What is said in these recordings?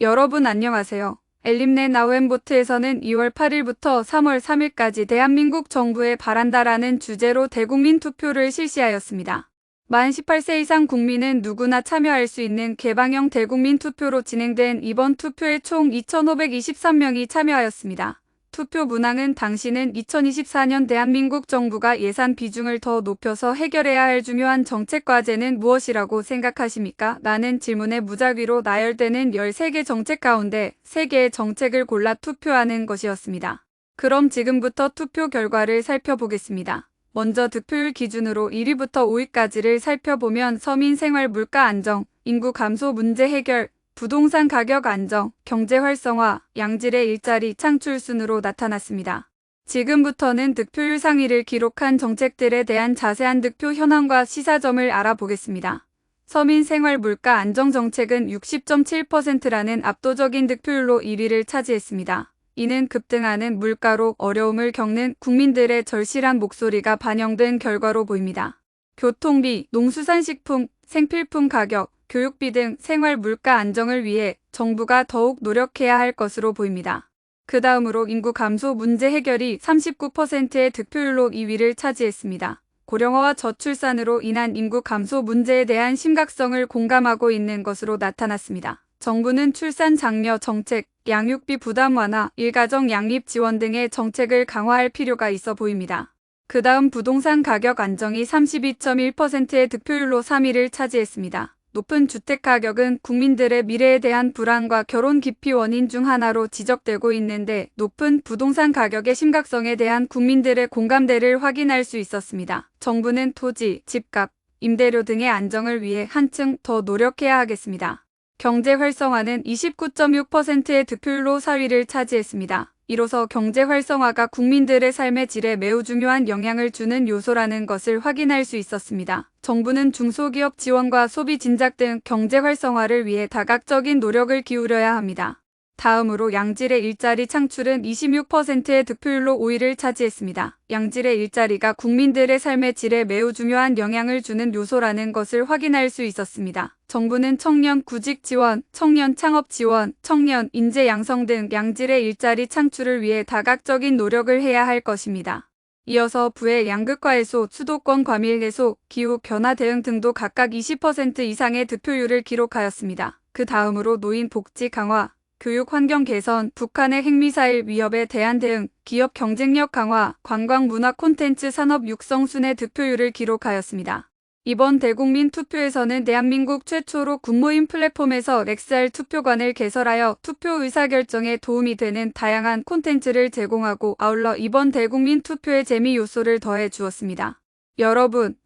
여러분 안녕하세요. 엘림넷 나우앤보트에서는 2월 8일부터 3월 3일까지 대한민국 정부에 바란다라는 주제로 대국민 투표를 실시하였습니다. 만 18세 이상 국민은 누구나 참여할 수 있는 개방형 대국민 투표로 진행된 이번 투표에 총 2,523명이 참여하였습니다. 투표 문항은 당신은 2024년 대한민국 정부가 예산 비중을 더 높여서 해결해야 할 중요한 정책 과제는 무엇이라고 생각하십니까? 라는 질문에 무작위로 나열되는 13개 정책 가운데 3개의 정책을 골라 투표하는 것이었습니다. 그럼 지금부터 투표 결과를 살펴보겠습니다. 먼저 득표율 기준으로 1위부터 5위까지를 살펴보면 서민 생활 물가 안정, 인구 감소 문제 해결, 부동산 가격 안정, 경제 활성화, 양질의 일자리 창출 순으로 나타났습니다. 지금부터는 득표율 상위를 기록한 정책들에 대한 자세한 득표 현황과 시사점을 알아보겠습니다. 서민 생활 물가 안정 정책은 60.7%라는 압도적인 득표율로 1위를 차지했습니다. 이는 급등하는 물가로 어려움을 겪는 국민들의 절실한 목소리가 반영된 결과로 보입니다. 교통비, 농수산식품, 생필품 가격, 교육비 등 생활 물가 안정을 위해 정부가 더욱 노력해야 할 것으로 보입니다. 그 다음으로 인구 감소 문제 해결이 39%의 득표율로 2위를 차지했습니다. 고령화와 저출산으로 인한 인구 감소 문제에 대한 심각성을 공감하고 있는 것으로 나타났습니다. 정부는 출산 장려 정책, 양육비 부담 완화, 일가정 양립 지원 등의 정책을 강화할 필요가 있어 보입니다. 그 다음 부동산 가격 안정이 32.1%의 득표율로 3위를 차지했습니다. 높은 주택가격은 국민들의 미래에 대한 불안과 결혼 기피 원인 중 하나로 지적되고 있는데 높은 부동산 가격의 심각성에 대한 국민들의 공감대를 확인할 수 있었습니다. 정부는 토지, 집값, 임대료 등의 안정을 위해 한층 더 노력해야 하겠습니다. 경제 활성화는 29.6%의 득표율로 4위를 차지했습니다. 이로써 경제 활성화가 국민들의 삶의 질에 매우 중요한 영향을 주는 요소라는 것을 확인할 수 있었습니다. 정부는 중소기업 지원과 소비 진작 등 경제 활성화를 위해 다각적인 노력을 기울여야 합니다. 다음으로 양질의 일자리 창출은 26%의 득표율로 5위를 차지했습니다. 양질의 일자리가 국민들의 삶의 질에 매우 중요한 영향을 주는 요소라는 것을 확인할 수 있었습니다. 정부는 청년 구직 지원, 청년 창업 지원, 청년 인재 양성 등 양질의 일자리 창출을 위해 다각적인 노력을 해야 할 것입니다. 이어서 부의 양극화 해소, 수도권 과밀 해소, 기후 변화 대응 등도 각각 20% 이상의 득표율을 기록하였습니다. 그 다음으로 노인 복지 강화, 교육 환경 개선, 북한의 핵미사일 위협에 대한 대응, 기업 경쟁력 강화, 관광 문화 콘텐츠 산업 육성 순의 득표율을 기록하였습니다. 이번 대국민 투표에서는 대한민국 최초로 국무인 플랫폼에서 렉스알 투표관을 개설하여 투표 의사결정에 도움이 되는 다양한 콘텐츠를 제공하고 아울러 이번 대국민 투표의 재미 요소를 더해 주었습니다. 여러분,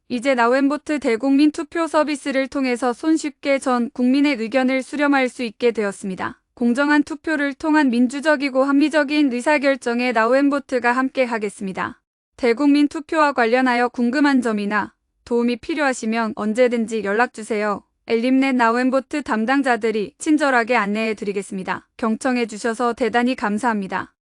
이제 나우앤보트 대국민 투표 서비스를 통해서 손쉽게 전 국민의 의견을 수렴할 수 있게 되었습니다. 공정한 투표를 통한 민주적이고 합리적인 의사결정에 나우앤보트가 함께 하겠습니다. 대국민 투표와 관련하여 궁금한 점이나 도움이 필요하시면 언제든지 연락주세요. 엘림넷 나우앤보트 담당자들이 친절하게 안내해 드리겠습니다. 경청해 주셔서 대단히 감사합니다.